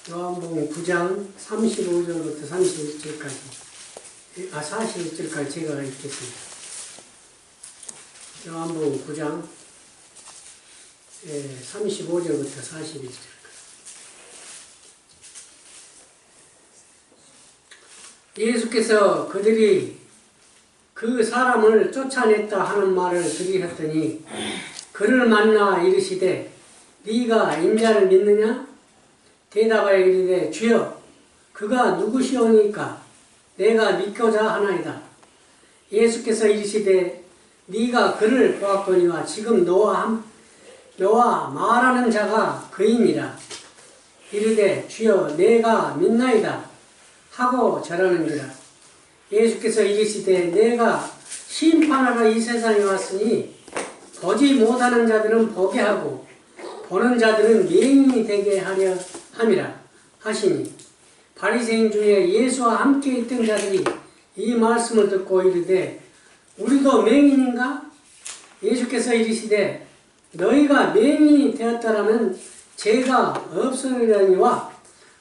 요한복음 9장 35절부터 31절까지, 41절까지 제가 읽겠습니다. 요한복음 9장 35절부터 41절까지. 예수께서 그들이 그 사람을 쫓아냈다 하는 말을 들으셨더니 그를 만나 이르시되 네가 인자를 믿느냐? 대답하여 이르되 주여 그가 누구시오니까 내가 믿고자 하나이다. 예수께서 이르시되 네가 그를 보았거니와 지금 너와 말하는 자가 그이니라. 이르되 주여 내가 믿나이다 하고 절하는지라. 예수께서 이르시되 내가 심판하러 이 세상에 왔으니 보지 못하는 자들은 보게 하고 보는 자들은 맹인이 되게 하려 함이라 하시니 바리새인 중에 예수와 함께 있던 자들이 이 말씀을 듣고 이르되 우리도 맹인인가? 예수께서 이르시되 너희가 맹인이 되었다라면 죄가 없으려니와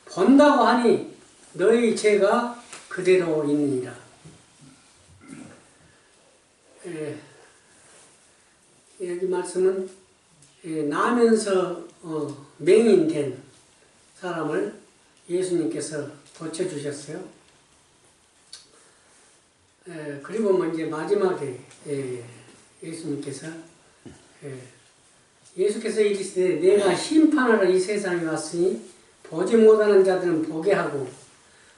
본다고 하니 너희 죄가 그대로 있느니라. 여기 말씀은 나면서 맹인된 사람을 예수님께서 고쳐주셨어요. 그리고 이제 마지막에 예수님께서 이르시되 내가 심판하러 이 세상에 왔으니 보지 못하는 자들은 보게 하고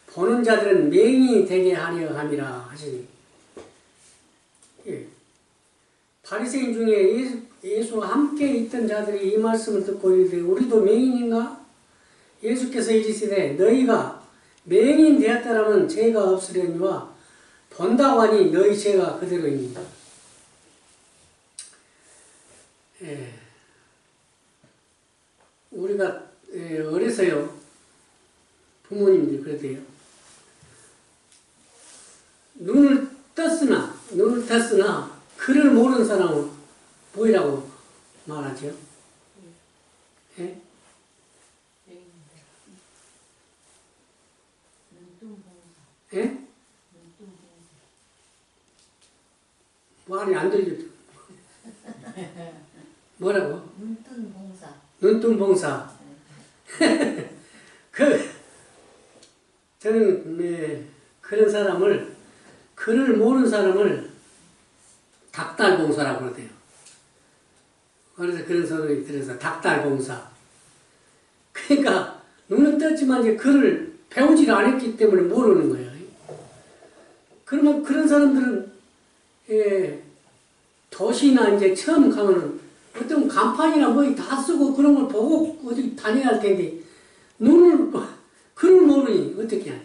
보는 자들은 맹인이 되게 하려 함이라 하시니, 바리새인 중에 예수와 함께 있던 자들이 이 말씀을 듣고 이르되 우리도 맹인인가? 예수께서 이르시되 너희가 맹인 되었다라면 죄가 없으려니와 본다고 하니 너희 죄가 그대로입니다. 우리가 어려서요 부모님들이 그러대요. 눈을 떴으나 글을 모르는 사람은 뭐이라고 말하죠? 예? 예? 말이 안 들려. 뭐라고? 눈뜬봉사. 눈뜬봉사. 저는 그런 사람을, 글을 모르는 사람을 닭달봉사라고 그러대요. 그래서 그런 소리 들어서 닭달봉사. 그러니까 눈은 떴지만 이제 글을 배우지를 않았기 때문에 모르는 거예요. 그러면 그런 사람들은 도시나 이제 처음 가면은 어떤 간판이나 뭐 다 쓰고 그런 걸 보고 어디 다녀야 할 텐데 글을 모르니 어떻게 하냐.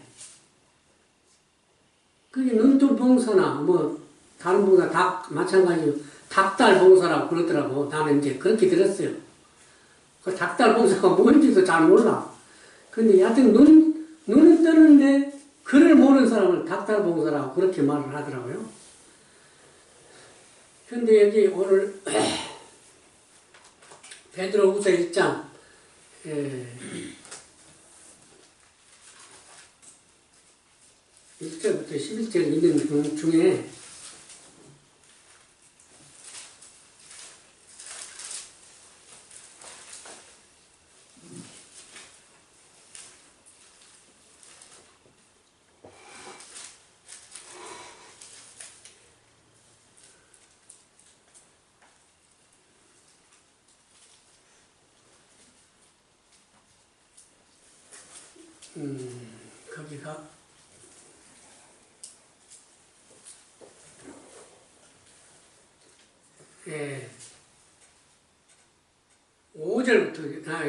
그게 눈뜬봉사나 뭐 다른 봉사 마찬가지로 닭달봉사라고 그러더라고. 나는 이제 그렇게 들었어요. 그 닭달봉사가 뭔지도 잘 몰라. 근데 여하튼 눈은 뜨는데 글을 모르는 사람을 닭달봉사라고 그렇게 말을 하더라고요. 근데 여기 오늘 베드로후서 1장 1절부터 11절 있는 중에 거기가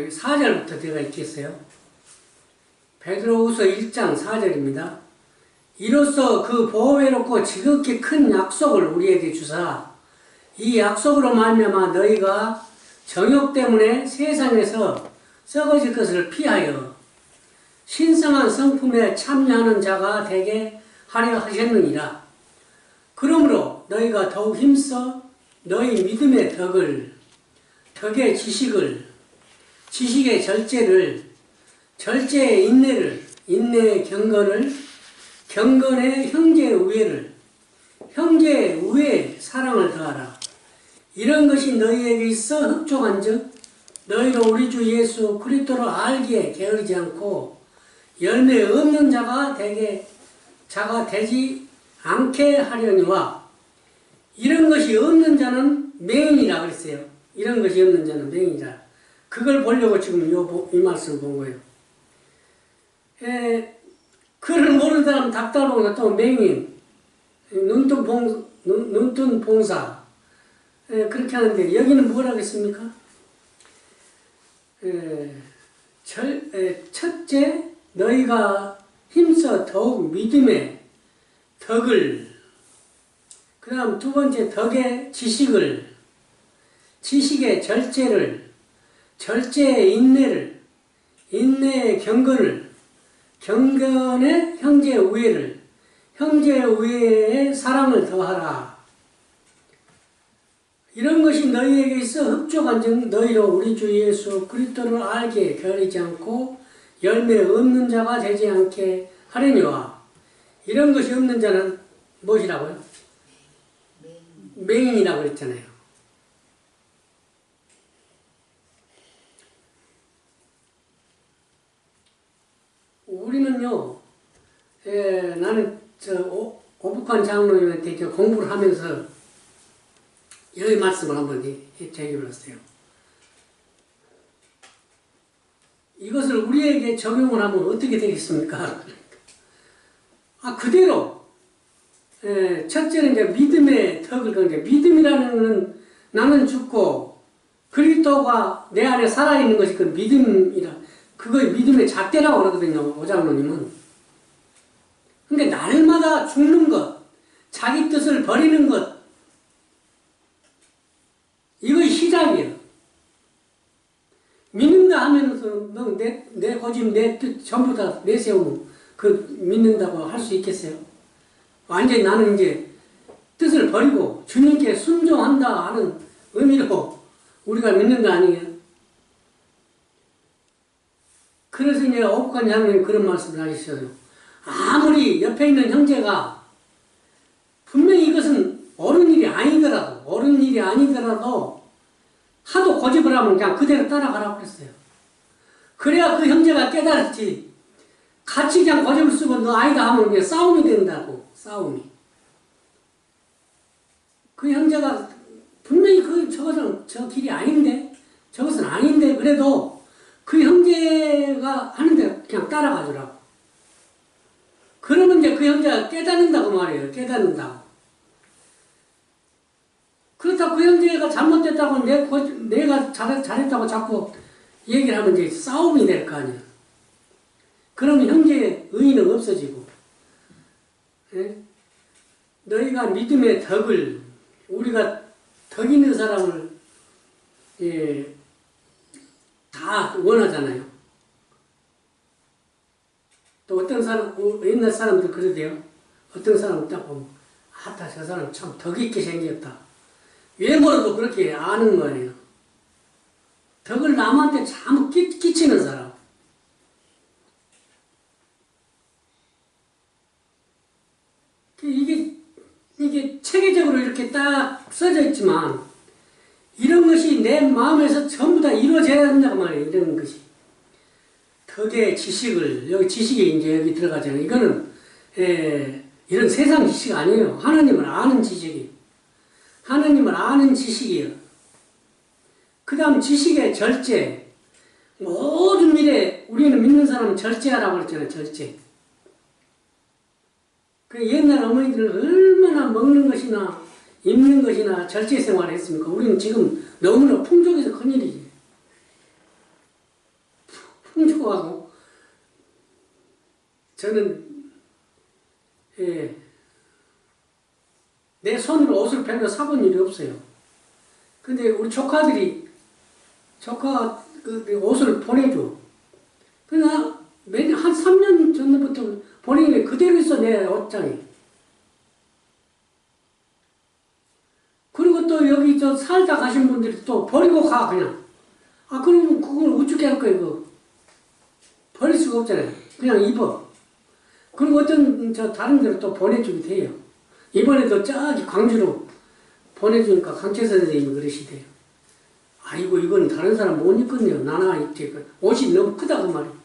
4절부터 제가 읽겠어요. 베드로후서 1장 4절입니다. 이로써 그 보배롭고 지극히 큰 약속을 우리에게 주사 이 약속으로 말미암아 너희가 정욕 때문에 세상에서 썩어질 것을 피하여 신성한 성품에 참여하는 자가 되게 하려 하셨느니라. 그러므로 너희가 더욱 힘써 너희 믿음의 덕을, 덕의 지식을, 지식의 절제를, 절제의 인내를, 인내의 경건을, 경건의 형제의 우애를, 형제의 우애에 사랑을 더하라. 이런 것이 너희에게 있어 흡족한즉 너희로 우리 주 예수 그리스도를 알기에 게으르지 않고 열매 없는 자가 되지 않게 하려니와. 이런 것이 없는 자는 맹인이라 그랬어요. 이런 것이 없는 자는 맹인이라. 그걸 보려고 지금 이 말씀을 본 거예요. 그를 모르는 사람 닭달봉사 또 맹인, 눈뜬 봉사, 그렇게 하는데 여기는 뭘 하겠습니까? 첫째, 너희가 힘써 더욱 믿음의 덕을, 그 다음 두 번째 덕의 지식을, 지식의 절제를, 절제의 인내를, 인내의 경건을, 경건의 형제의 우애를, 형제의 우애에 사랑을 더하라. 이런 것이 너희에게 있어 흡족한즉 너희로 우리 주 예수 그리스도를 알게 게으르지 않고 열매 없는 자가 되지 않게 하려니와. 이런 것이 없는 자는 무엇이라고요? 맹인이라고 그랬잖아요. 우리는요, 나는 오북한 장로님한테 공부를 하면서 여기 말씀을 한번 제기해봤어요. 이것을 우리에게 적용을 하면 어떻게 되겠습니까? 그대로, 첫째는 이제 믿음의 덕을, 그러니까 믿음이라는 것은 나는 죽고 그리스도가 내 안에 살아있는 것이 그 믿음이라, 그거 믿음의 잣대라고 그러거든요, 오장로님은. 그러니까 날마다 죽는 것, 자기 뜻을 버리는 것, 이것이 시작이에요. 믿는다 하면서 너 내 고집, 내 뜻 전부 다 내세우면 그 믿는다고 할 수 있겠어요? 완전히 나는 이제 뜻을 버리고 주님께 순종한다 하는 의미로 우리가 믿는 거 아니에요? 그래서 이제 오북한 장로님 그런 말씀을 하셨어요. 아무리 옆에 있는 형제가 분명히 이것은 옳은 일이 아니더라도 하도 고집을 하면 그냥 그대로 따라가라고 그랬어요. 그래야 그 형제가 깨달았지. 같이 그냥 고집을 쓰고 너 아니다 하면 그냥 싸움이 된다고. 싸움이. 그 형제가 분명히 저 길이 아닌데, 저것은 아닌데, 그래도 그 형제가 하는데 그냥 따라가더라고. 그러면 이제 그 형제가 깨닫는다고 말이에요. 깨닫는다고. 그렇다고 그 형제가 잘못됐다고 내가 잘했다고 자꾸 얘기를 하면 이제 싸움이 될 거 아니야. 그러면 형제의 의의는 없어지고. 예? 너희가 믿음의 덕을, 우리가 덕 있는 사람을 다 원하잖아요. 또 어떤 사람, 옛날 사람들 그러대요. 어떤 사람 딱 보면 저 사람 참 덕 있게 생겼다. 외모로도 그렇게 아는 거예요. 덕을 남한테 참 끼치는 사람. 이게 체계적으로 이렇게 딱 써져 있지만, 이런 것이 내 마음에서 전부 다 이루어져야 한다고 말이에요. 이런 것이. 덕의 지식을, 여기 지식이 이제 여기 들어가잖아요. 이거는, 이런 세상 지식 아니에요. 하나님을 아는 지식이에요. 하나님을 아는 지식이에요. 그 다음 지식의 절제. 모든 일에 우리는 믿는 사람은 절제하라고 그랬잖아요. 절제. 그 옛날 어머니들은 얼마나 먹는 것이나 입는 것이나 절제 생활을 했습니까? 우리는 지금 너무나 풍족해서 큰일이지. 풍족하고 저는 내 손으로 옷을 별로 사본 일이 없어요. 근데 우리 조카가 그 옷을 보내줘. 그러나 한 3년 전부터 보내는 게 그대로 있어, 내 옷장에. 그리고 또 여기 살다 가신 분들이 또 버리고 가, 그냥. 그러면 그걸 어떻게 할 거예요, 그거? 수가 없잖아요. 그냥 입어. 그리고 어떤 다른 데로 또 보내주기도 해요. 이번에도 저기 광주로 보내주니까 강채선 선생님이 그러시대요. 아이고 이건 다른 사람 못 입겠네요. 나나 이제 옷이 너무 크다 그 말이에요.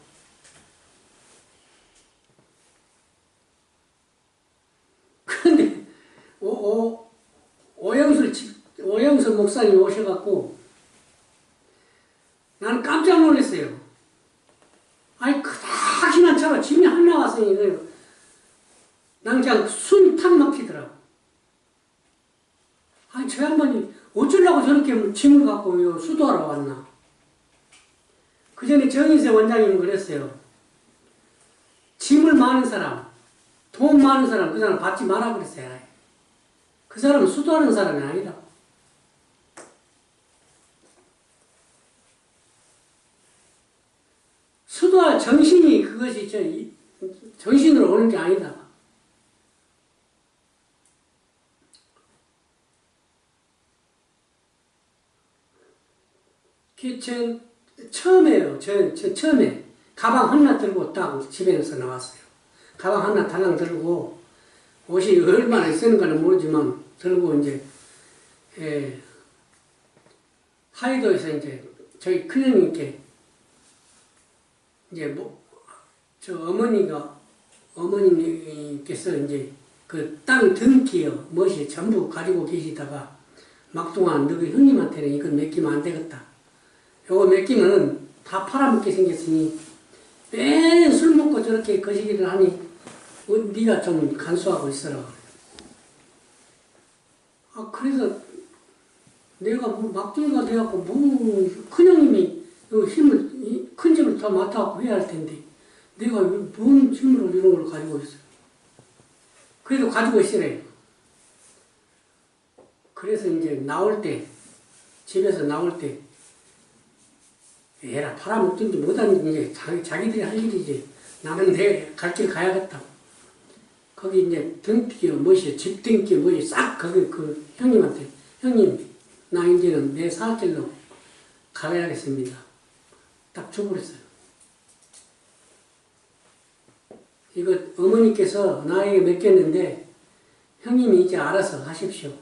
그런데 오영술 목사님 오셔갖고 나는 깜짝 놀랐어요. 아니 크다기난 차가 짐이 하나 왔으니 그래요. 난 그냥 숨이 탁 막히더라고. 아니 저 양반이 어쩌려고 저렇게 짐을 갖고 수도하러 왔나. 그 전에 정인세 원장님은 그랬어요. 짐을 많은 사람, 돈 많은 사람, 그 사람 받지 마라 그랬어요. 그 사람은 수도하는 사람이 아니라. 수도할 정신이 그것이 정신으로 오는 게 아니다. 처음에요. 처음에 가방 하나 들고 딱 집에서 나왔어요. 가방 하나 달랑 들고 옷이 얼마나 쓰는가는 모르지만 들고 이제 하이도에서 이제 저희 큰형님께 이제 어머님께서 이제 그 땅 등기요 무엇이 전부 가지고 계시다가 막동안 너희 형님한테는 이건 맡기면 안 되겠다. 요거 맡기면은 다 팔아먹게 생겼으니 매일 술 먹고 저렇게 거시기를 하니 네가 좀 간수하고 있어라. 아 그래서 내가 막둥이가 돼갖고 큰형님이 힘을 큰 짐을 더 맡아갖고 해야 할 텐데 내가 뭔 힘으로 이런 걸 가지고 있어. 그래도 가지고 있으래요. 그래서 이제 나올 때 집에서 나올 때 에라 팔아먹든지 못하는지 이제 자기들이 할 일이지. 나는 내 갈 길 가야겠다. 거기 이제 등기요 뭐시 집 등기요 뭐시 싹 거기 그 형님한테 형님 나 이제는 내 살 길로 가야겠습니다. 딱 줘버렸어요. 이거 어머니께서 나에게 맡겼는데 형님이 이제 알아서 하십시오.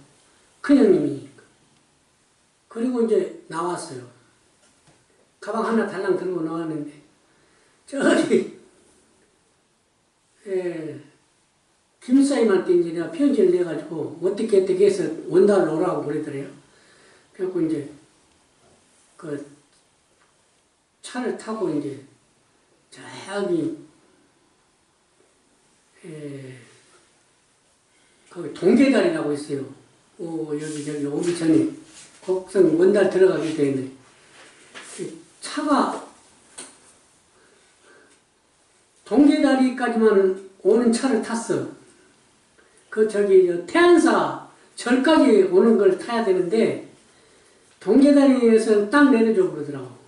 큰형님이니까. 그리고 이제 나왔어요. 가방 하나 달랑 들고 나왔는데 저기 김사님한테 이제 내가 편지를 내가지고 어떻게 해서 원달로 오라고 그러더래요. 그래갖고 이제 그 차를 타고 이제 저기 거기 동계다리라고 있어요. 여기 오기 전에 곡성 원달 들어가기 때문에 차가 동계다리까지만 오는 차를 탔어. 태안사 절까지 오는 걸 타야 되는데 동계다리에서 딱 내려줘 그러더라고.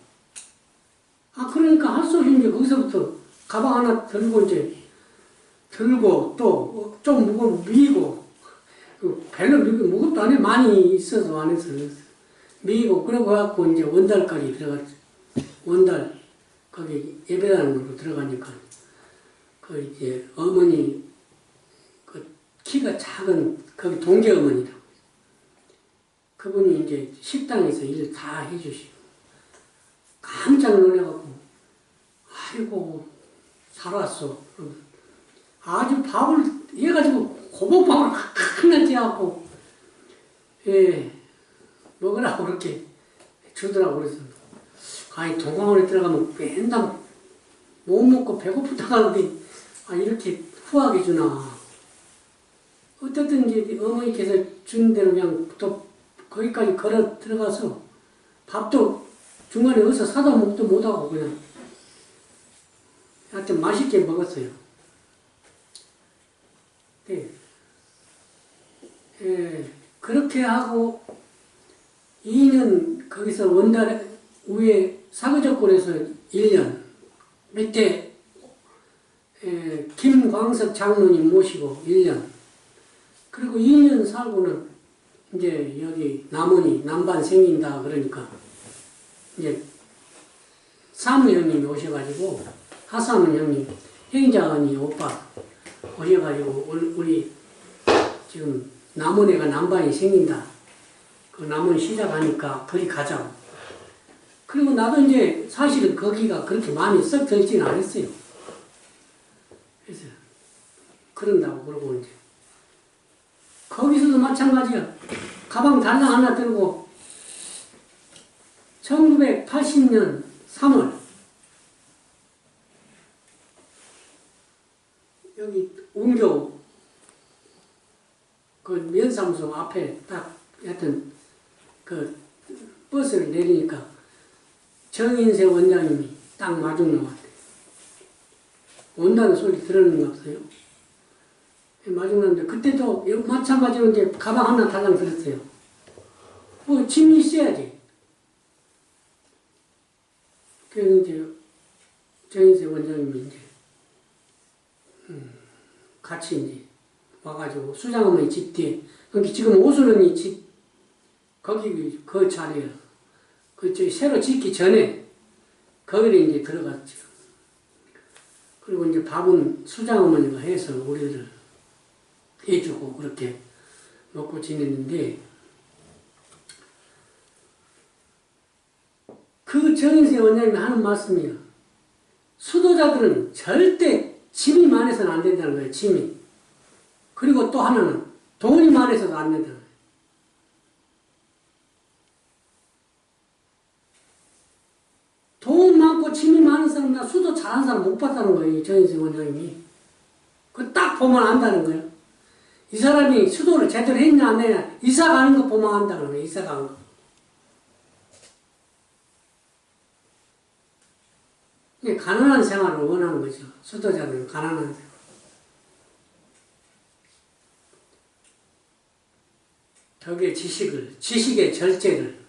아 그러니까 할 수 없이 이제 거기서부터 가방 하나 들고 또 좀 미고 별로 무겁도 안 해. 많이 있어서 안에서 미고 그러고 갖고 이제 원달까지 들어갔지. 원달 거기 예배당으로 들어가니까 그 이제 어머니 그 키가 작은 거기 동계 어머니라고 그분이 이제 식당에서 일 다 해주시고 깜짝 놀래갖고 아이고 잘 왔어. 아주 밥을 해가지고 고봉밥을 하나 찌갖고 먹으라고 그렇게 주더라고. 그래서 아니 동강원에 들어가면 맨날 못 먹고 배고프다 가는데 이렇게 후하게 주나. 어쨌든 이제 어머니께서 준 대로 그냥 또 거기까지 걸어 들어가서 밥도 중간에 어디서 사다 먹도 못하고 그냥 하여튼 맛있게 먹었어요. 그렇게 하고 2년 거기서 원달 위에 사거적골에서 1년 밑에 김광석 장로님 모시고 1년 그리고 2년 살고는 이제 여기 남원이 남반 생긴다 그러니까 이제 사무형님이 오셔가지고 하사문 형님, 행자언니 오빠 오셔가지고 우리 지금 남원에가 난방이 생긴다. 그 남원 시작하니까 그리 가자고. 그리고 나도 이제 사실은 거기가 그렇게 마음이 썩 들지는 않았어요. 그래서 그런다고 그러고 이제 거기서도 마찬가지야. 가방 달랑 하나 들고 1980년 3월 여기 운교 그 면사무소 앞에 딱 하여튼 그 버스를 내리니까 정인세 원장님이 딱 마중 나왔대. 온다는 소리 들었는 거 없어요? 마중 나왔는데 그때도 마찬가지로 이제 가방 하나 달랑 들었어요. 뭐 짐이 있어야지. 그래서 이제 정인세 원장님이 이제 같이 이제 와가지고 수장어머니 집 뒤에 여기 지금 오수릉이 집 거기 그 자리에 그저 새로 짓기 전에 거기를 이제 들어갔죠. 그리고 이제 밥은 수장어머니가 해서 우리를 해주고 그렇게 먹고 지냈는데 그 정인세 원장님이 하는 말씀이요. 수도자들은 절대 짐이 많아서는 안 된다는 거예요. 짐이. 그리고 또 하나는 돈이 많아서도 안 된다는 거예요. 돈 많고 짐이 많은 사람이나 수도 잘하는 사람 못 봤다는 거예요. 정인세 원장님이. 그 딱 보면 안다는 거예요. 이 사람이 수도를 제대로 했냐 안 했냐 이사 가는 거 보면 안다는 거예요. 이사 가는 거. 가난한 생활을 원하는 거죠. 수도자들은 가난한 생활. 덕의 지식의 절제를.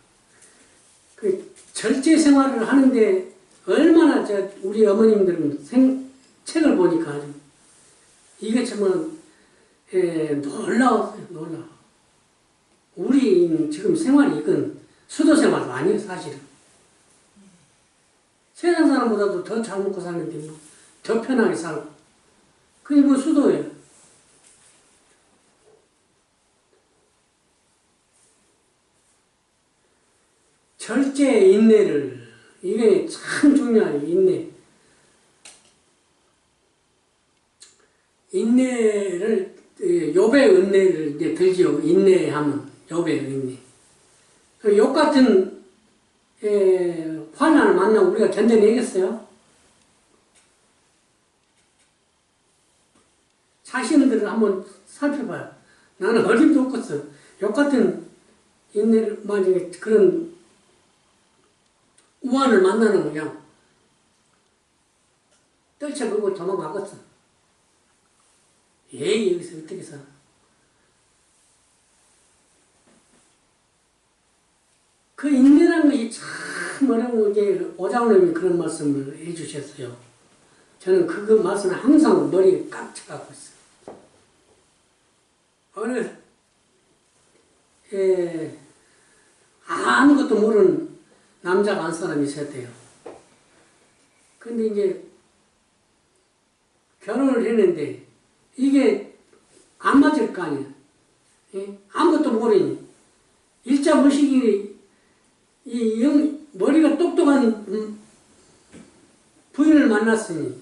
그 절제 생활을 하는데 얼마나 우리 어머님들은 책을 보니까 아주 이게 정말 놀라웠어요. 놀라워. 우리 지금 생활이 이건 수도 생활도 아니에요. 사실은. 세상 사람보다도 더 잘 먹고 사는데 뭐 더 편하게 살고 그게 뭐 수도예요. 절제의 인내를 이게 참 중요해요. 인내를 욥의 은혜를 이제 들지요. 인내하면 욥의 은혜. 욥 같은 환난을 만나고 우리가 견뎌내겠어요? 자신들을 한번 살펴봐요. 나는 어림도 없겠어. 욥 같은 인내를 만약에 그런 우환을 만나는 그냥 떨쳐보고 도망가겠어. 에이 여기서 어떻게 살아? 그 인내라는 것이 참 어려운 게 오장로님이 그런 말씀을 해주셨어요. 저는 그 말씀을 항상 머리에 깍지 갖고 있어요. 어느 아무것도 모르는 남자가 한 사람이 있었대요. 근데 이제 결혼을 했는데 이게 안 맞을 거 아니야. 예? 아무것도 모르니 일자 무식이 머리가 똑똑한 부인을 만났으니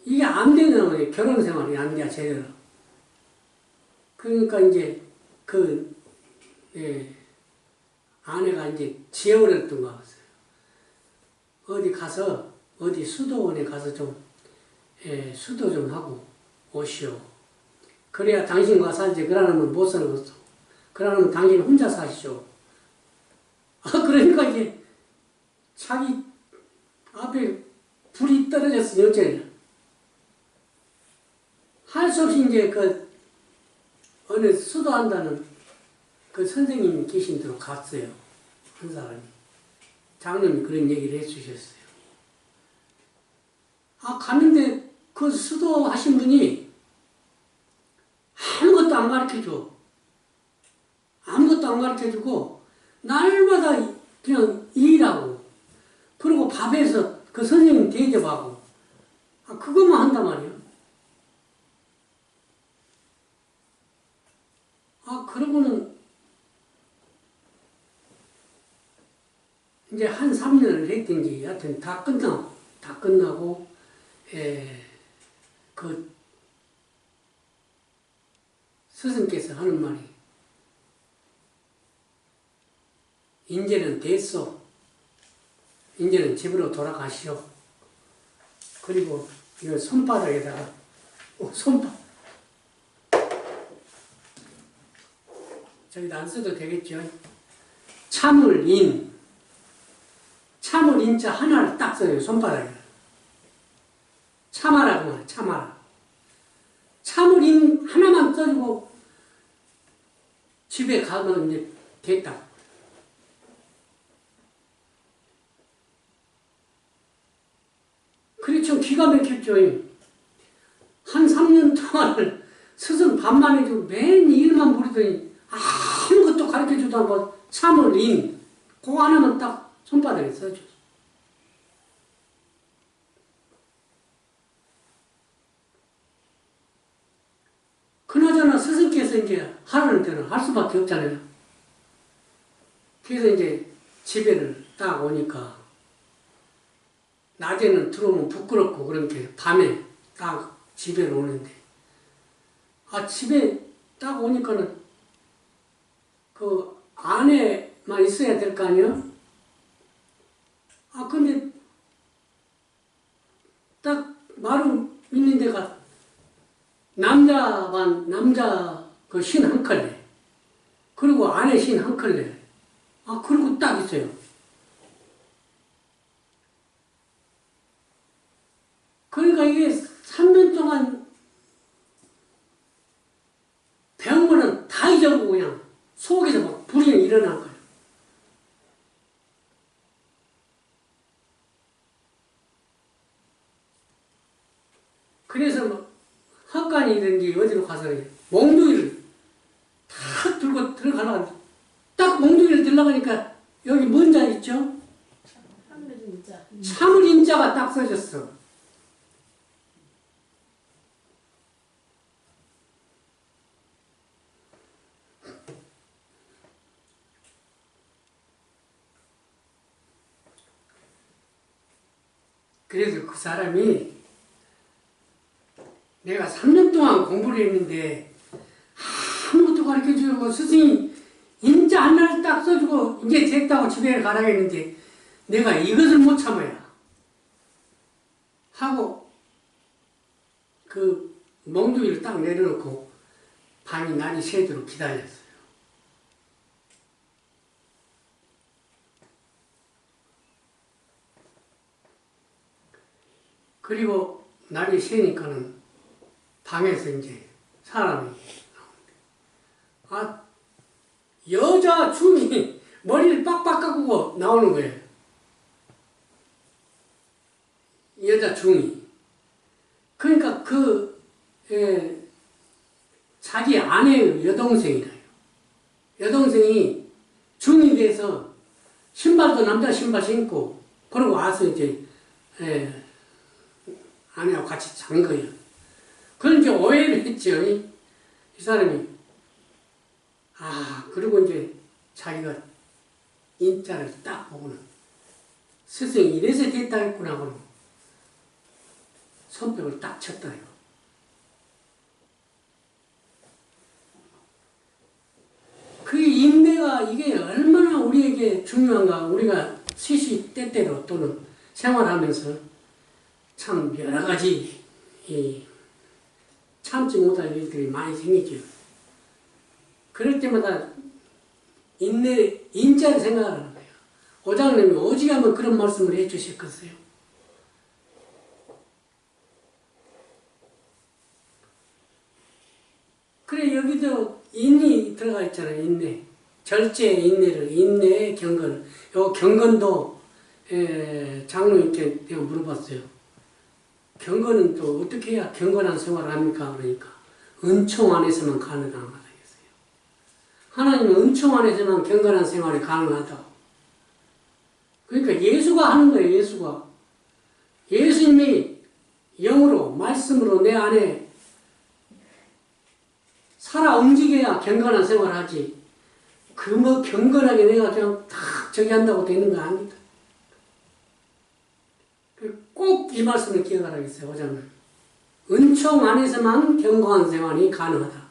이게 안 되는 거예요. 결혼 생활이 안 돼, 제대로. 그러니까 이제 아내가 이제 지어버렸던 거 같아요. 어디 수도원에 가서 좀 수도 좀 하고 오시오. 그래야 당신과 살지. 그러면 못 살겠어. 그러면 당신 혼자 사시오. 그러니까 이제 자기 앞에 불이 떨어졌어요. 어째 할 수 없이 이제 어느 수도한다는 그 선생님이 계신 데로 갔어요. 한 사람이. 장로님이 그런 얘기를 해주셨어요. 갔는데 그 수도하신 분이 아무것도 안 가르쳐줘. 아무것도 안 가르쳐주고 날마다 그냥 일하고 그리고 밥에서 그 선생님 대접하고 그것만 한단 말이에요. 그러고는 이제 한 3년을 했든지, 하여튼 다 끝나고, 그 스승께서 하는 말이, 이제는 됐어. 이제는 집으로 돌아가시오. 그리고 이 손바닥에다가, 저기다 안 써도 되겠죠. 참을 인자 하나를 딱 써요, 손바닥에. 참아라고 말해, 참아라. 참을 인 하나만 써주고 집에 가면 이제 됐다. 그게 참 기가 막혔죠. 한 3년 동안 스승 밥만 해주고 맨 일만 부르더니 아무것도 가르쳐주도 않고 참을 인, 그거 하나만 딱 손바닥에 써줘. 그나저나 스승께서 이제 하라는 대로 할 수밖에 없잖아요. 그래서 이제 집에를 딱 오니까 낮에는 들어오면 부끄럽고 그렇게 밤에 딱 집에 오는데 집에 딱 오니까는 그 안에만 있어야 될 거 아니에요? 근데 딱 마루 있는 데가 남자 그 신 한 컬레, 그리고 안에 신 한 컬레, 그리고 딱 있어요. 그러니까 이게 3년 동안 배운 거는 다 잊어보고 그냥 속에서 막 불이 일어난 거예요. 그래서 뭐 헛간이든지 어디로 가서 몽둥이를 탁 들고 들어가려고 딱 몽둥이를 들어가니까 여기 뭔 자 있죠? 참을 인자가 딱 써졌어. 그래서 그 사람이 내가 3년 동안 공부를 했는데 아무것도 가르쳐주고 스승이 인자 하나를 딱 써주고 이제 됐다고 집에 가라고 했는데 내가 이것을 못 참아야 하고 그 몽둥이를 딱 내려놓고 밤이 날이 새도록 기다렸어요. 그리고 날이 새니까는 방에서 이제 사람이 나오는데, 여자 중이 머리를 빡빡 깎고 나오는 거예요. 여자 중이. 그러니까 자기 아내의 여동생이래요. 여동생이 중이 돼서 신발도 남자 신발 신고, 그러고 와서 이제, 아내하고 같이 잔 거예요. 그런 이제 오해를 했죠. 이 사람이. 그리고 이제 자기가 인자를 딱 보고는 스승이 이래서 됐다 했구나 하고 손뼉을 딱 쳤다요. 그 인내가 이게 얼마나 우리에게 중요한가. 우리가 시시때때로 또는 생활하면서 참 여러 가지 참지 못할 일들이 많이 생기죠. 그럴 때마다 인자를 생각하는 거예요. 오장님이 오직 한번 그런 말씀을 해주셨겠어요. 그래, 여기도 인이 들어가 있잖아요. 인내. 절제의 인내를, 인내의 경건. 요 경건도 장로님께 내가 물어봤어요. 경건은 또 어떻게 해야 경건한 생활을 합니까? 그러니까 은총 안에서만 가능한 거다 했어요. 하나님은 은총 안에서만 경건한 생활이 가능하다고. 그러니까 예수가 하는 거예요. 예수가. 예수님이 영으로 말씀으로 내 안에 살아 움직여야 경건한 생활을 하지. 그 뭐 경건하게 내가 그냥 다 저기 한다고 되는 거 아닙니다. 꼭 이 말씀을 기억하라겠어요. 오장은 은총 안에서만 경건한 생활이 가능하다.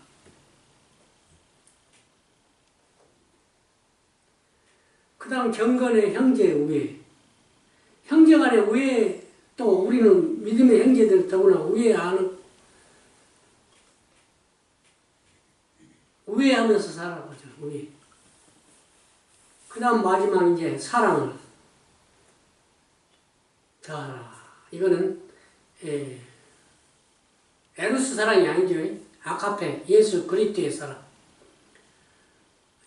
그 다음 경건의 형제 우애. 형제 간의 우애, 또 우리는 믿음의 형제들 더구나 우애하는, 우애하면서 살아가죠. 우애. 그 다음 마지막 이제 사랑을 더하라. 이거는 에로스 사랑이 아니죠. 아카페, 예수 그리스도의 사랑.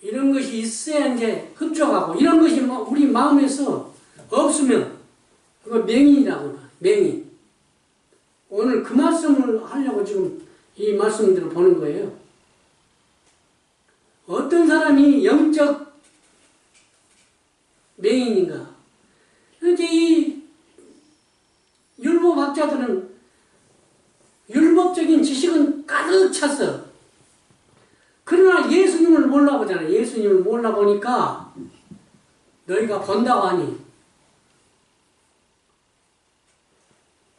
이런 것이 있어야 이제 흡족하고, 이런 것이 우리 마음에서 없으면 그거 맹인이라고 봐. 맹인. 오늘 그 말씀을 하려고 지금 이 말씀들을 보는 거예요. 어떤 사람이 영적 맹인인가? 이렇게 이 율법학자들은 율법적인 지식은 가득 찼어. 그러나 예수님을 몰라보잖아. 예수님을 몰라보니까 너희가 본다고 하니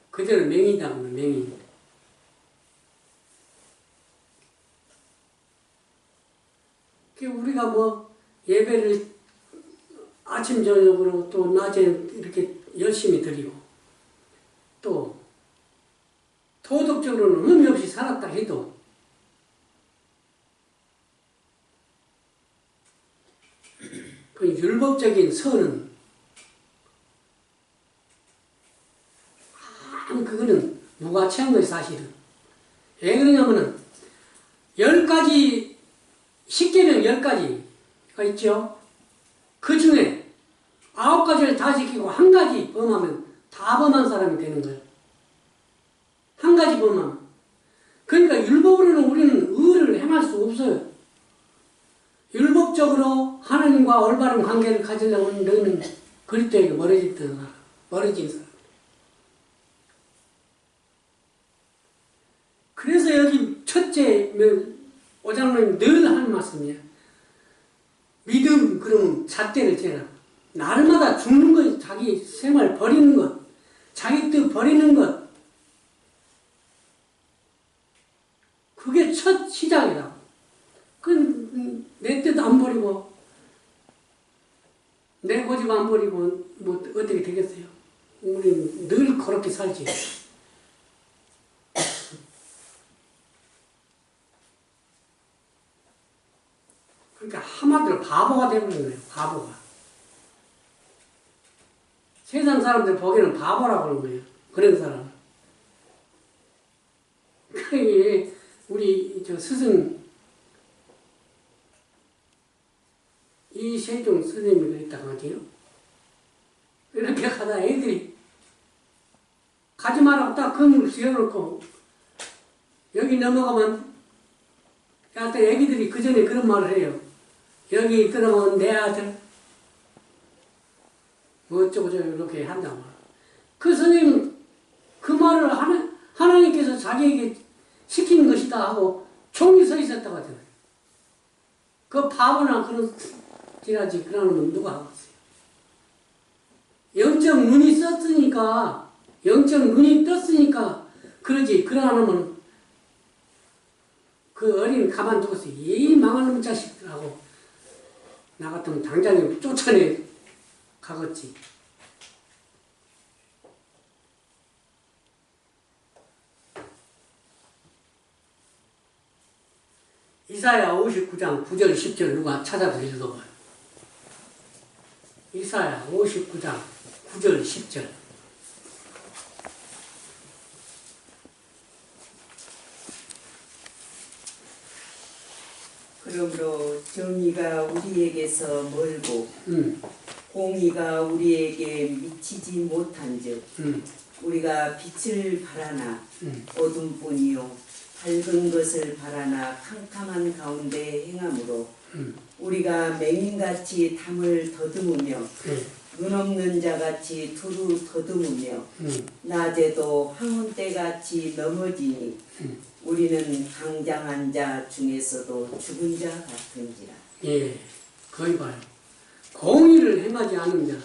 그대로 맹이다. 맹인. 우리가 뭐 예배를 아침 저녁으로 또 낮에 이렇게 열심히 드리고 또 도덕적으로는 의미 없이 살았다 해도 그 율법적인 선은 그거는 무가치한 거예요. 사실은. 왜 그러냐면은 10가지 십계명 10가지가 있죠. 그 중에 9가지를 다 지키고 1가지 범하면 다 범한 사람이 되는 거예요. 1가지 범하면. 그러니까 율법으로는 우리는 의를 행할 수 없어요. 율법적으로 하나님과 올바른 관계를 가지려고 너는 그리스도에게 멀어진 사람. 그래서 여기 첫째 오장로님 늘 하는 말씀이에요. 믿음 그러면 잣대를 재라. 날마다 죽는 것, 자기 생활 버리는 것, 자기 뜻 버리는 것. 그게 첫 시작이라고. 내 뜻 안 버리고 내 고집 안 버리고 뭐 어떻게 되겠어요? 우리 늘 그렇게 살지. 그러니까 한마디로 바보가 되버린 거예요. 바보가. 세상 사람들 보기에는 바보라고 그러는 거예요. 그런 사람. 그게 우리 저 스승 이세종 선생님이 그랬다고 하지요. 이렇게 가다 애들이 가지 말라고 딱 그물을 씌워놓고 여기 넘어가면 또 애기들이 그 전에 그런 말을 해요. 여기 들어가면 내 아들 뭐 어쩌고 저쩌고 이렇게 한다고. 그 선생님 그 말을 하나님께서 자기에게 시킨 것이다 하고 종이 서 있었다고 하잖아요. 그 바보나 그런 지라지 그러는 건 누가 하겠어요. 영적 눈이 썼으니까 영적 눈이 떴으니까 그러지. 그러면 그 어린 가만두고서 이 망할 놈 자식들하고 나 같으면 당장에 쫓아내 가겠지. 이사야 59장 9절 10절 누가 찾아서 읽어봐요. 이사야 59장 9절 10절. 그러므로 정의가 우리에게서 멀고 공의가 우리에게 미치지 못한즉 우리가 빛을 바라나 어둠뿐이요 밝은 것을 바라나 캄캄한 가운데 행함으로 우리가 맹인같이 담을 더듬으며 눈 없는 자같이 두루 더듬으며 낮에도 황혼때같이 넘어지니 우리는 강장한 자 중에서도 죽은 자 같은지라. 예, 거기 봐요. 공의를 행하지 않는 자,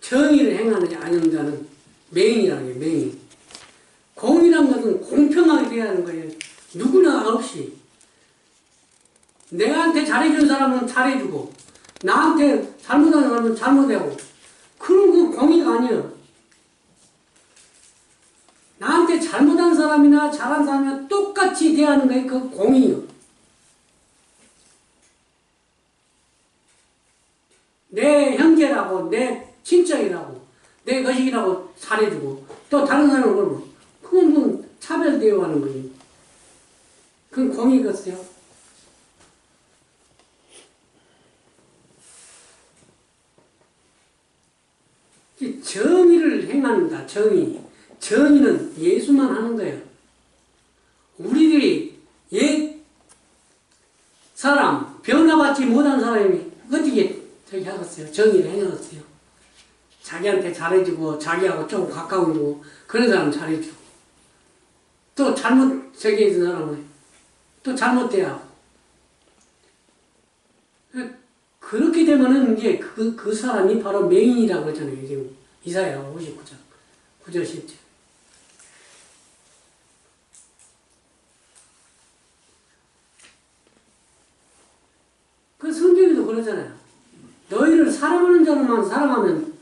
정의를 행하지 않는 자는 맹인이라는 게 맹인. 공의란 것은 공평하게 돼야 하는 거예요. 누구나 없이. 내한테 잘해준 사람은 잘해주고, 나한테 잘못하는 사람은 잘못하고, 그런 그 공의가 아니에요. 나한테 잘못한 사람이나 잘한 사람이나 똑같이 대하는 게 그 공의예요. 내 형제라고, 내 친척이라고, 내 거식이라고 잘해주고, 또 다른 사람은 그러고, 그건 차별되어 하는 거지. 그건 공의겠어요. 정의를 행한다, 정의. 정의는 예수만 하는 거예요. 우리들이 옛 사람, 변화받지 못한 사람이 어떻게 저기 하겠어요? 정의를 행하겠어요? 자기한테 잘해주고, 자기하고 좀 가까워지고, 그런 사람 잘해주고. 또 잘못, 저기에 있는 사람은 또 잘못돼야 하고. 그렇게 되면은 이제 그 사람이 바로 맹인이라고 그러잖아요. 지금 이사야 59장 9절 10절. 그 성경에도 그러잖아요. 너희를 사랑하는 자로만 사랑하면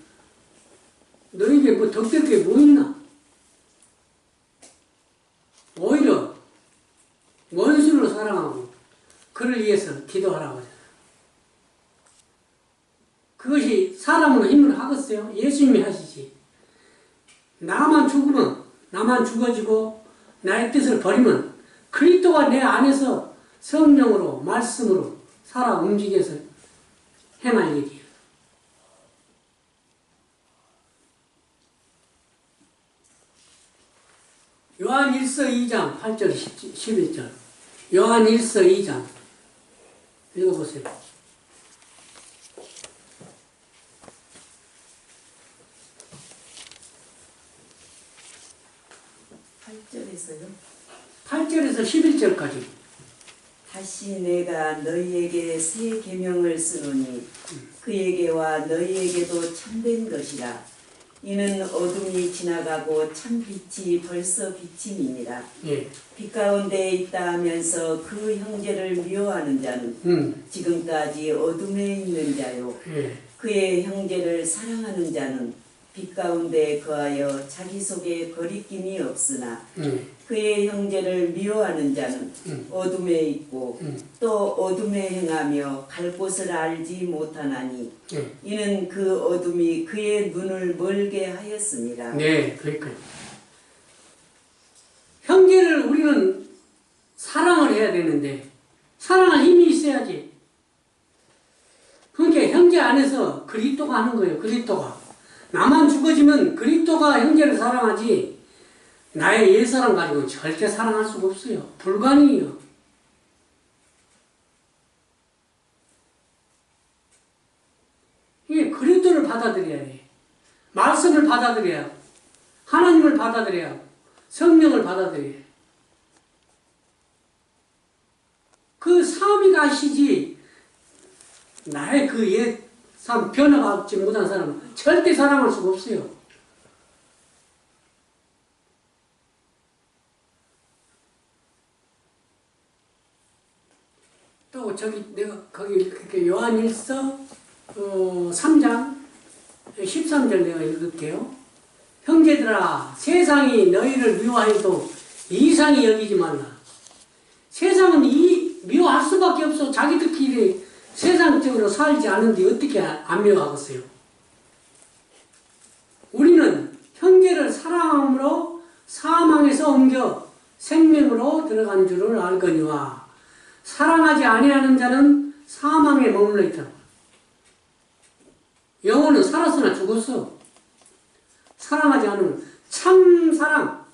너희에게 뭐 덕될 게 뭐 있나? 오히려 원수로 사랑하고 그를 위해서 기도하라고 하잖아요. 그것이 사람으로 힘을 하겠어요? 예수님이 하시지. 나만 죽으면, 나만 죽어지고 나의 뜻을 버리면 그리스도가 내 안에서 성령으로 말씀으로 살아 움직여서 행할 일이에요. 요한 1서 2장 8절 11절. 요한 1서 2장 읽어보세요. 8절에서요. 8절에서 11절까지. 다시 내가 너희에게 새 계명을 쓰노니 그에게와 너희에게도 참된 것이라. 이는 어둠이 지나가고 참 빛이 벌써 비침이니라. 예. 빛 가운데 있다 하면서 그 형제를 미워하는 자는 지금까지 어둠에 있는 자요. 예. 그의 형제를 사랑하는 자는 빛 가운데 거하여 자기 속에 거리낌이 없으나 그의 형제를 미워하는 자는 어둠에 있고 또 어둠에 행하며 갈 곳을 알지 못하나니 이는 그 어둠이 그의 눈을 멀게 하였습니다. 네, 그러니까요. 형제를 우리는 사랑을 해야 되는데 사랑할 힘이 있어야지. 그러니까 형제 안에서 그리스도가 하는 거예요. 그리스도가. 나만 죽어지면 그리스도가 형제를 사랑하지 나의 옛사람 가지고 절대 사랑할 수가 없어요. 불가능해요. 이게 그리스도를 받아들여야 해. 말씀을 받아들여야 하고 하나님을 받아들여야 하고 성령을 받아들여야 해. 그 삼위가 하시지 나의 그 옛 삶 변화받지 못한 사람은 절대 사랑할 수가 없어요. 또 저기 내가 거기 요한 1서 3장 13절 내가 읽을게요. 형제들아 세상이 너희를 미워해도 이상히 여기지 말라. 세상은 미워할 수밖에 없어. 자기들끼리 세상적으로 살지 않은데 어떻게 안 미워하겠어요? 우리는 형제를 사랑함으로 사망에서 옮겨 생명으로 들어간 줄을 알거니와 사랑하지 아니하는 자는 사망에 머물러 있다. 영혼은 살았으나 죽었어. 사랑하지 않으면 참 사랑,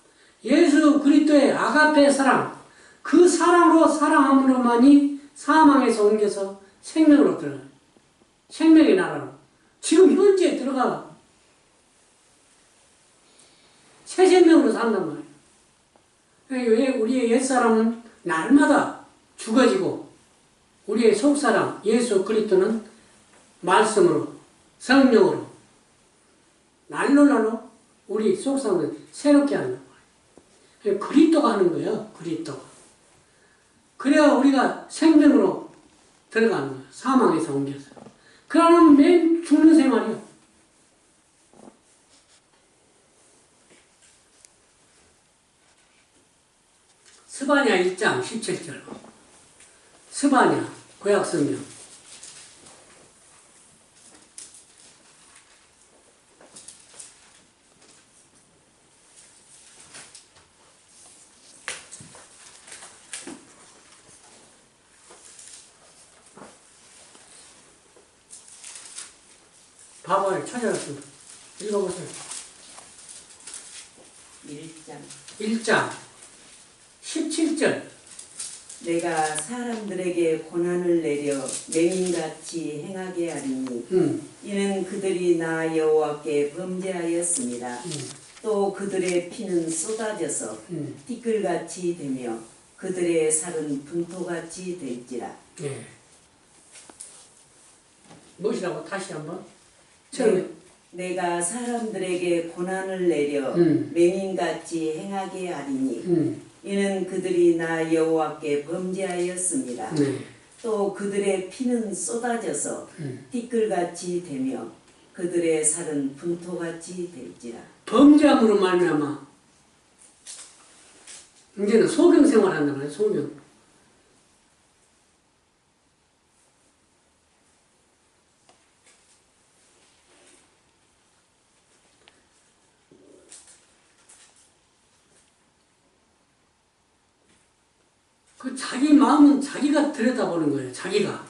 예수 그리스도의 아가페 사랑, 그 사랑으로 사랑함으로만이 사망에서 옮겨서 생명으로 들어가요. 생명의 나라로. 지금 현재 들어가 새 생명으로 산단 말이에요. 왜 우리의 옛사람은 날마다 죽어지고 우리의 속사람 예수 그리스도는 말씀으로 성령으로 날로 우리 속사람을 새롭게 하는 거예요. 그리스도가 하는 거예요. 그리스도가. 그래야 우리가 생명으로 들어가는 거예요. 사망에서 옮겨서. 그러면 매일 죽는 생활이요. 스바냐 1장 17절. 스바냐 구약성경. 봐봐요. 찾아왔습니다. 읽어보세요. 1장 17절. 내가 사람들에게 고난을 내려 맹인같이 행하게 하리니 이는 그들이 나 여호와께 범죄하였습니다. 또 그들의 피는 쏟아져서 티끌같이 되며 그들의 살은 분토같이 될지라. 네. 무엇이라고 다시 한번? 처음에. 내가 사람들에게 고난을 내려 맹인같이 행하게 하리니 이는 그들이 나 여호와께 범죄하였습니다. 네. 또 그들의 피는 쏟아져서 티끌같이 되며 그들의 살은 분토같이 될지라. 범죄함으로 말미암아 이제는 소경 생활한단 말이에요. 소경. 그 자기 마음은 자기가 들여다보는 거예요. 자기가.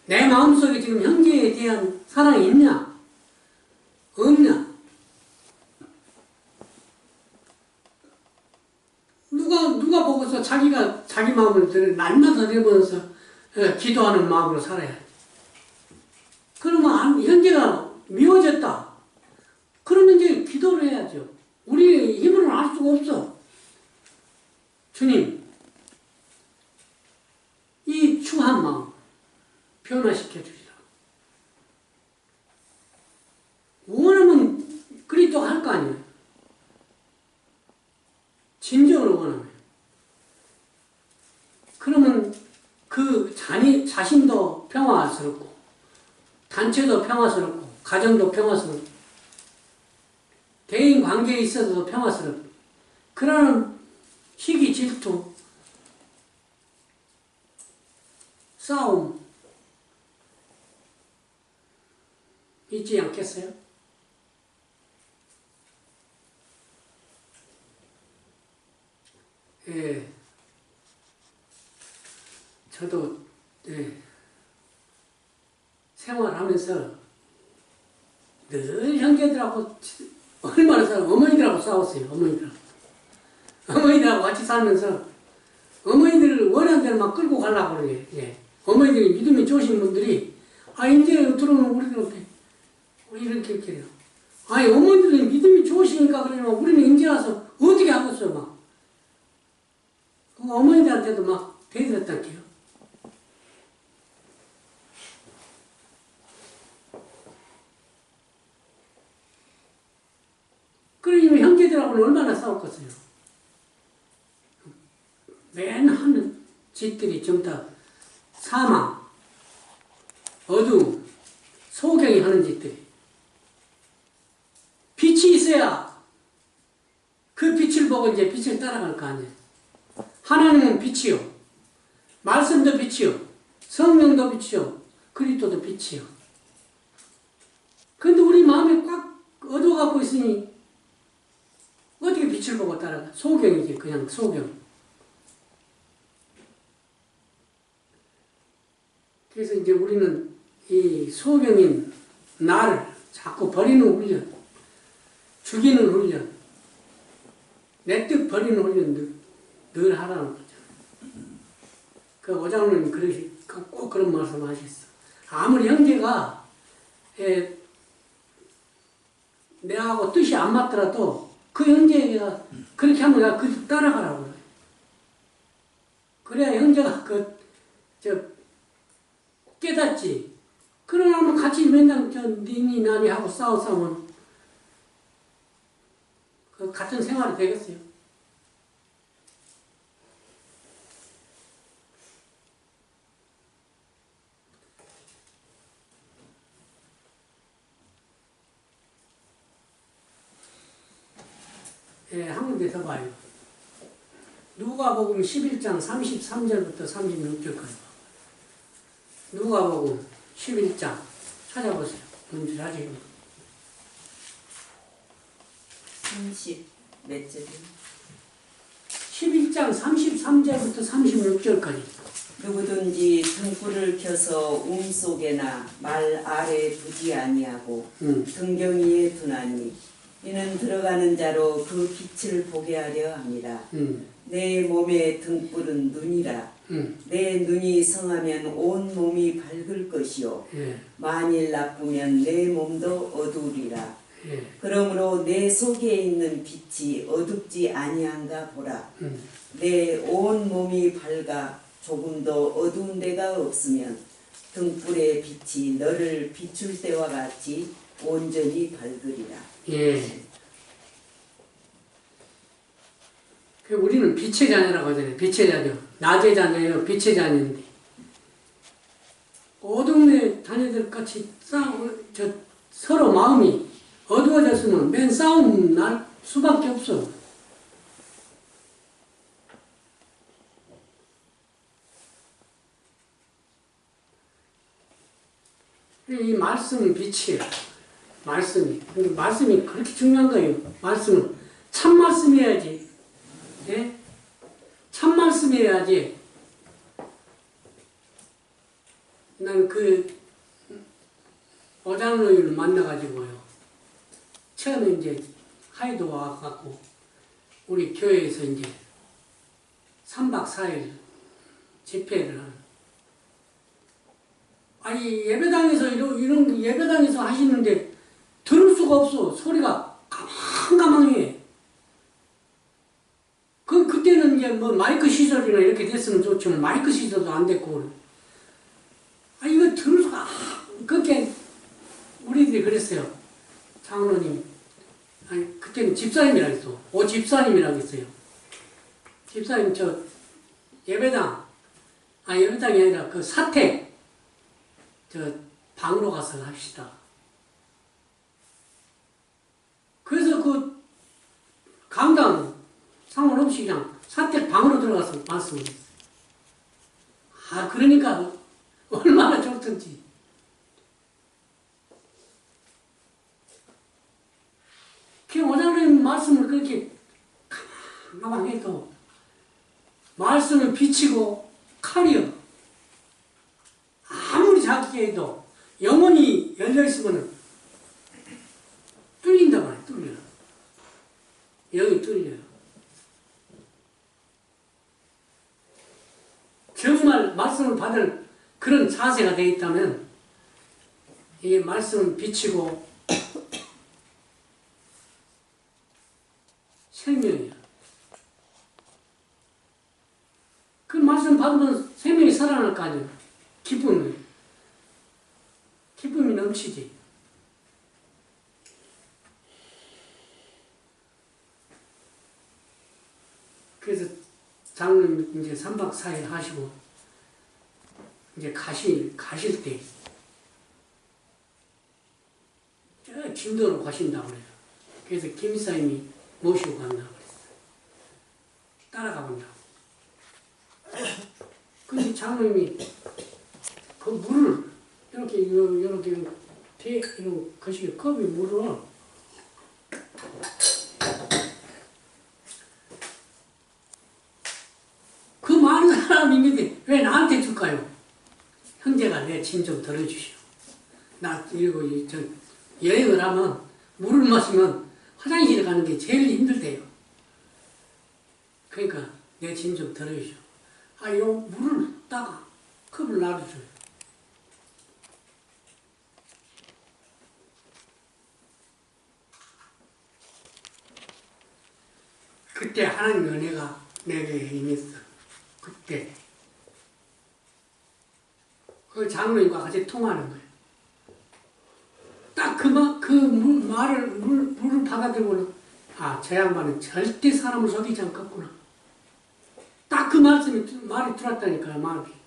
내 마음속에 지금 형제에 대한 사랑이 있냐? 없냐? 누가 보고서 자기가 자기 마음을 날마다 들여보면서 기도하는 마음으로 살아야 돼. 그러면 형제가 미워졌다. 그러면 이제 기도를 해야죠. 우리의 힘으로는 알 수가 없어. 주님, 이 추한 마음 변화시켜 주시라. 원하면 그리스도가 할 거 아니에요. 진정으로 원하면. 그러면 그 자신도 평화스럽고 단체도 평화스럽고 가정도 평화스럽고 대인 관계에 있어서도 평화스럽고 그러는 시기 질투 싸움 있지 않겠어요? 예. 저도 생활하면서 늘 형제들하고 얼마나 어머니들하고 싸웠어요. 어머니들하고 같이 살면서 어머니들을 원하는 대로 막 끌고 가려고 그러게. 예. 어머니들이 믿음이 좋으신 분들이 이제 들어오면 우리 이렇게 해요. 어머니들은 믿음이 좋으시니까 그러면 우리는 이제 와서 어떻게 하겠어 막. 어머니들한테도 막 대들었다게요. 그러면 형제들하고는 얼마나 싸웠겠어요. 맨 하는 짓들이 전부 다 사망, 어두움, 소경이 하는 짓들이. 빛이 있어야 그 빛을 보고 이제 빛을 따라갈 거 아니에요. 하나님은 빛이요. 말씀도 빛이요. 성령도 빛이요. 그리스도도 빛이요. 근데 우리 마음이 꽉 어두워갖고 있으니 어떻게 빛을 보고 따라가? 소경이지, 그냥 소경. 그래서 이제 우리는 이 소경인 나를 자꾸 버리는 훈련, 죽이는 훈련, 내 뜻 버리는 훈련 늘 하라는 거죠. 그 오장로님 꼭 그런 말씀 하셨어. 아무리 형제가 내하고 뜻이 안 맞더라도 그 형제가 그렇게 하면 내가 그 따라가라고 그래. 그래야 형제가 깨닫지. 그러면 같이 맨날 니니 나니 하고 싸우면 그 같은 생활이 되겠어요. 예, 한 군데 더 봐요. 누가복음 11장 33절부터 36절까지. 누가복음 11장 찾아보세요. 뭔지 나중에. 30몇 절이요? 11장 33절부터 36절까지. 누구든지 등불을 켜서 속에나 말 아래 두지 아니하고 등경 위에 두나니 이는 들어가는 자로 그 빛을 보게 하려 합니다. 내 몸의 등불은 눈이라. 내 눈이 성하면 온 몸이 밝을 것이요. 예. 만일 나쁘면 내 몸도 어두우리라. 예. 그러므로 내 속에 있는 빛이 어둡지 아니한가 보라. 내 온 몸이 밝아 조금도 어두운 데가 없으면 등불의 빛이 너를 비출 때와 같이 온전히 밝으리라. 예. 우리는 빛의 자녀라고 하잖아요. 빛의 자녀. 낮의 자녀예요. 빛의 자녀인데. 어둠의 자녀들 같이 서로 마음이 어두워졌으면 맨 싸움 날 수밖에 없어. 이 말씀은 빛이에요. 말씀이. 근데 말씀이 그렇게 중요한 거예요. 말씀은. 참 말씀이어야지. 예? 참 말씀이어야지. 난 어장로이를 만나가지고요. 처음에 이제 하이도 와갖고, 우리 교회에서 이제 3박 4일 집회를 하는. 아니, 예배당에서 이런 예배당에서 하시는데 들을 수가 없어. 소리가 가망가망해. 그때는 이제 뭐 마이크 시설이나 이렇게 됐으면 좋지만 마이크 시설도 안 됐고. 이거 들을 수가, 그렇게 우리들이 그랬어요. 장로님. 아니, 그때는 집사님이라고 했어. 집사님이라고 했어요. 집사님, 예배당이 아니라 사택, 방으로 가서 합시다. 그래서 강당 상관없이 그냥 사택 방으로 들어가서 말씀을 했어요. 그러니까 얼마나 좋던지. 오장님 말씀을 그렇게 가만 해도 말씀을 비치고 칼이요. 아무리 작게 해도 영혼이 열려있으면 뚫린단 말이에요. 뚫려. 영이 뚫려요. 정말 말씀을 받을 그런 자세가 되어 있다면 이 말씀을 비치고 생명이야. 그 말씀 받으면 생명이 살아날 거 아니에요. 기쁨이 넘치지. 그래서 장로님 이제 3박 4일 하시고 이제 가실 때 저 진도로 가신다고 그래요. 그래서 김사님이 모시고 간다고 그랬어요. 따라가 본다고. 근데 장로님이 그 물을 이렇게 이런 거시기 컵에 물을 그 많은 사람이 있는데 왜 나한테 줄까요? 형제가 내 짐 좀 덜어주시오. 나 이러고 여행을 하면 물을 마시면 화장실에 가는 게 제일 힘들대요. 그러니까 내 짐 좀 덜어주시오. 요 물을 따가 컵을 놔줘요. 그때 하나님의 은혜가 내게 임했어. 그때. 그 장로님과 같이 통하는 거예요. 딱 물을 받아들고는, 아, 저 양반은 절대 사람을 속이지 않겠구나. 딱 그 말이 들었다니까요, 마음이.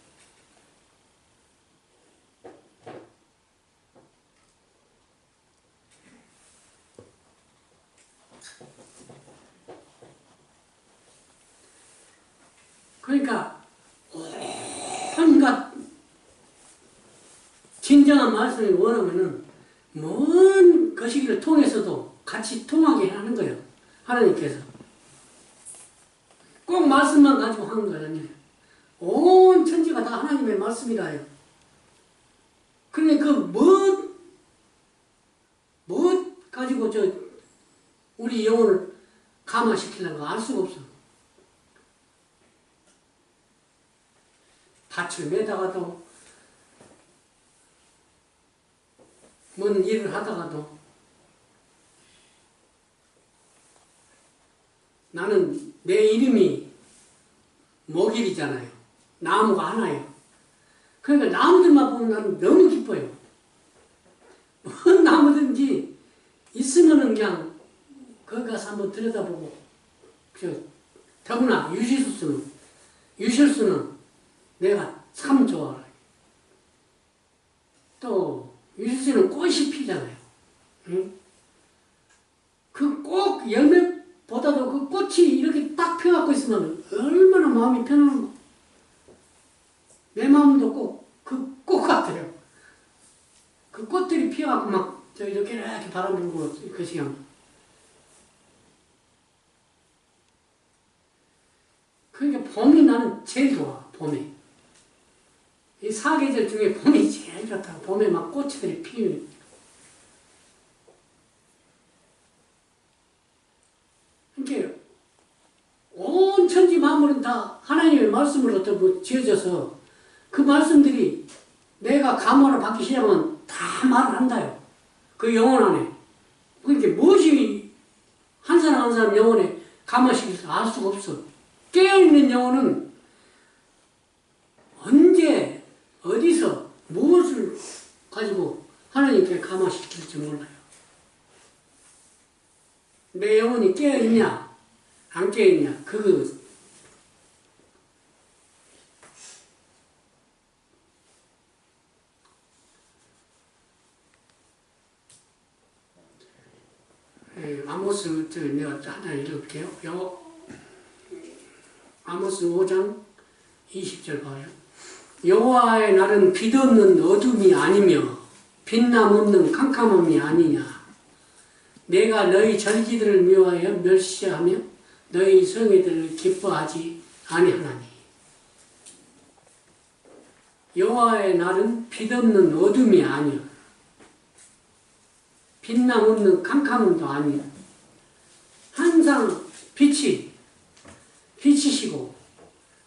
그러니까, 온갖 진정한 말씀을 원하면은, 먼 거시기를 통해서도 같이 통하게 하는 거예요. 하나님께서. 꼭 말씀만 가지고 하는 거예요. 온 천지가 다 하나님의 말씀이라요. 그러니까 뭐 가지고 우리 영혼을 감화시키려고 알 수가 없어. 밭을 매다가도, 뭔 일을 하다가도, 나는 내 이름이 목일이잖아요. 나무가 하나예요. 그러니까 나무들만 보면 나는 너무 기뻐요. 뭔 나무든지 있으면은 그냥 거기 가서 한번 들여다보고, 더구나 유실수는 내가 참 좋아해요. 또 유실수는 꽃이 피잖아요. 응? 그 꼭 열매보다도 그 꽃이 이렇게 딱 펴갖고 있으면 얼마나 마음이 편안한가. 내 마음도 꼭 그 꽃 같아요. 그 꽃들이 피어갖고 막 이렇게 바람 불고 그 시간. 그러니까 봄이 나는 제일 좋아. 봄이. 이 사계절 중에 봄이 제일 좋다. 봄에 막 꽃들이 피우니. 그러니까 온 천지 만물은 다 하나님의 말씀으로 지어져서 그 말씀들이 내가 감화를 받기 시작하면 다 말을 한다요. 그 영혼 안에. 그러니까 무엇이 한 사람 한 사람 영혼에 감화시킬지 알 수가 없어. 깨어있는 영혼은 언제 어디서 무엇을 가지고 하나님께 감화시킬지 몰라요. 내 영혼이 깨어있냐 안 깨어있냐 아모스 내가 하나 읽을게요. 아모스 5장 20절 봐요. 여호와의 날은 빛없는 어둠이 아니며 빛남 없는 캄캄함이 아니냐. 내가 너희 절기들을 미워하여 멸시하며 너희 성회들을 기뻐하지 아니하나니. 여호와의 날은 빛없는 어둠이 아니요 빛남 없는 캄캄함도 아니요 항상 빛이시고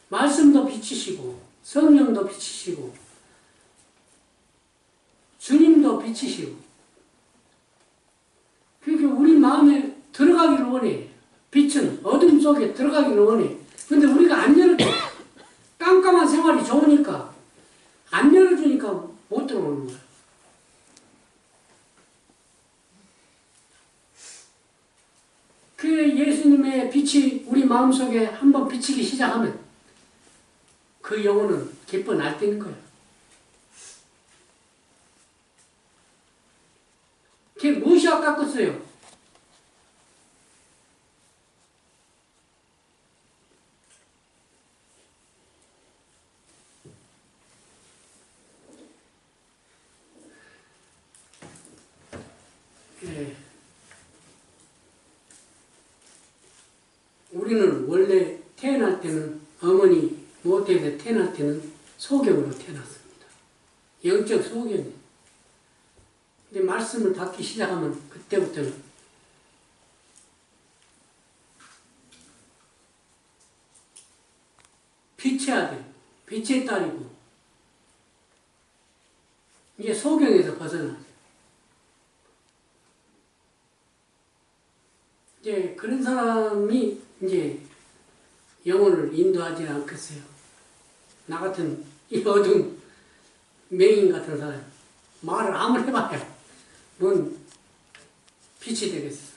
말씀도 빛이시고 성령도 빛이시고 주님도 빛이시고 그러니까 우리 마음에 들어가기를 원해. 빛은 어둠 속에 들어가기를 원해. 근데 우리가 안 열어줘. 깜깜한 생활이 좋으니까 안 열어주니까 못 들어오는 거야. 그 예수님의 빛이 우리 마음속에 한번 비치기 시작하면 그 영혼은 기뻐 날뛰는 거야. 그게 무엇이 아깝겠어요? 예. 우리는 원래 태어날 때는 어머니 모태에서 태어날 때는 소경으로 태어났습니다. 영적 소경이에요. 근데 말씀을 받기 시작하면 그때부터는 빛의 아들, 빛의 딸이고 이제 소경에서 벗어나죠. 이제 그런 사람이 이제 영혼을 인도하지 않겠어요. 나 같은 이 어두운 맹인 같은 사람 말을 아무리 해봐야 뭔 빛이 되겠어.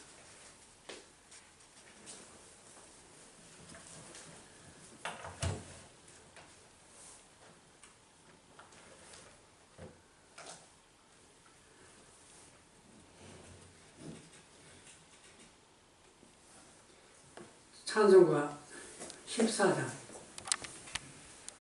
찬송가 14장